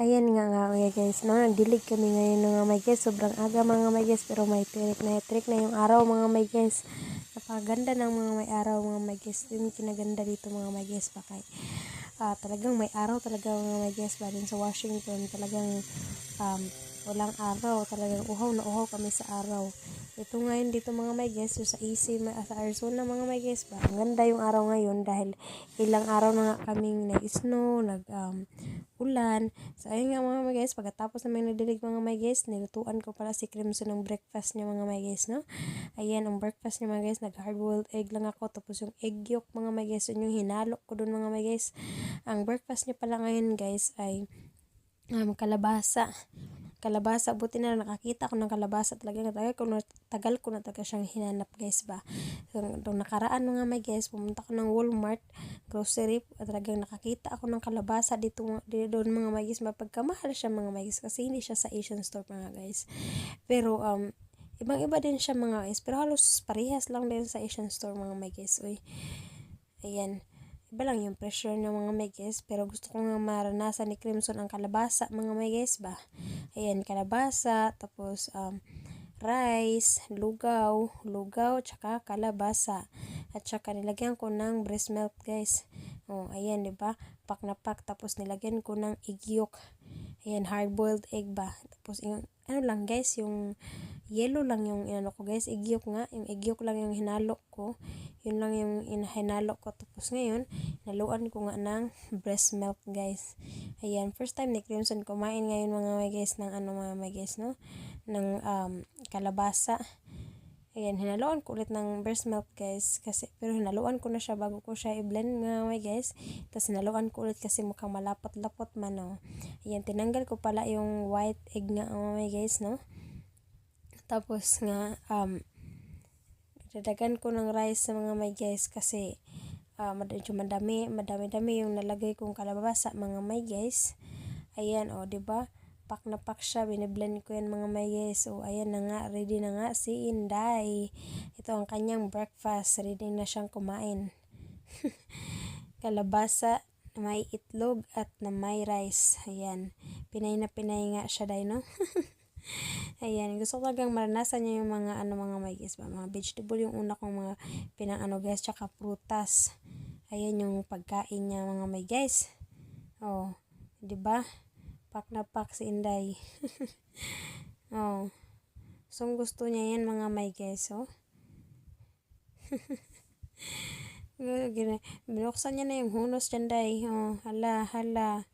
Ayan nga mga guys, no? Nagdilig kami ngayon mga may guys. Sobrang aga mga may guys, pero may trick na yung araw mga may guys. Napaganda ng mga may araw mga may guys. Yung kinaganda dito mga may guys pa kay. Talagang may araw talaga mga may guys. Ba din sa Washington, talagang walang araw. Talagang uhaw na uhaw kami sa araw. Ito ngayon dito mga may guys, so sa AC, sa Arizona mga may guys ba. Ang ganda yung araw ngayon dahil ilang araw na nga kaming nag-snow, ulan. So ayun nga mga may guys, pagkatapos namin nagdilig mga may guys, nilutuan ko pala si Crimson ng breakfast niya mga may guys, no? Ayan, ang breakfast niya mga guys, nag hard-boiled egg lang ako, tapos yung egg yolk mga may guys, yun yung hinalo ko dun mga may guys. Ang breakfast niya pala ngayon guys ay kalabasa, buti na nakakita ko ng kalabasa talaga, tagal ko na talaga siyang hinanap guys ba. So, nung nakaraan mga may guys, pumunta ko ng Walmart grocery, talagang nakakita ako ng kalabasa dito doon mga may guys. Mapagkamahal siya mga may guys kasi hindi siya sa Asian store mga guys, pero ibang-iba din siya mga guys, pero halos parehas lang din sa Asian store mga may guys. Uy, ayan, iba lang yung pressure ng mga may guys, pero gusto ko nga maranasan ni Crimson ang kalabasa mga may guys ba. Ayan, kalabasa, tapos rice, lugaw, tsaka kalabasa. At tsaka nilagyan ko ng breast milk guys. Oh, ayan, 'di ba? Pak na pak, tapos nilagyan ko ng egg yolk. Ayan, hard-boiled egg ba. Tapos yung ano lang guys, yung yellow lang yung inano ko guys, egg yolk nga, yung egg yolk lang yung hinalo ko. Yun lang yung hinalo ko. Tapos ngayon, naluan ko nga ng breast milk guys. Ayan, first time ni Crimson kumain ngayon mga may guys ng mga may guys, no? Ng kalabasa. Ayan, hinaluan ko ulit ng breast milk guys. Pero hinaluan ko na siya bago ko siya i-blend mga may guys. Tapos hinaluan ko ulit kasi mukhang malapot-lapot man, no? Ayan, tinanggal ko pala yung white egg nga mga may guys, no? Tapos nga, dadagan ko ng rice sa mga may guys kasi madami yung nalagay kong kalabasa mga may guys. Ayan, o, diba? Pak na pak siya, biniblend ko yan mga may guys. O, ayan na nga, ready na nga si Inday. Ito ang kanyang breakfast, ready na siyang kumain. Kalabasa, may itlog at na may rice. Ayan, pinay na pinay nga siya day, no? Ayan, gusto ko talagang maranasan niya yung mga mga may guys ba, mga vegetable yung una kong mga guys, tsaka prutas. Ayan yung pagkain niya mga may guys. Oh, 'di ba? Pak na pak si Inday. Oh. So gusto niya yan mga may guys, oh. Binuksan niya na yung hunos dyan day. Oh, hala.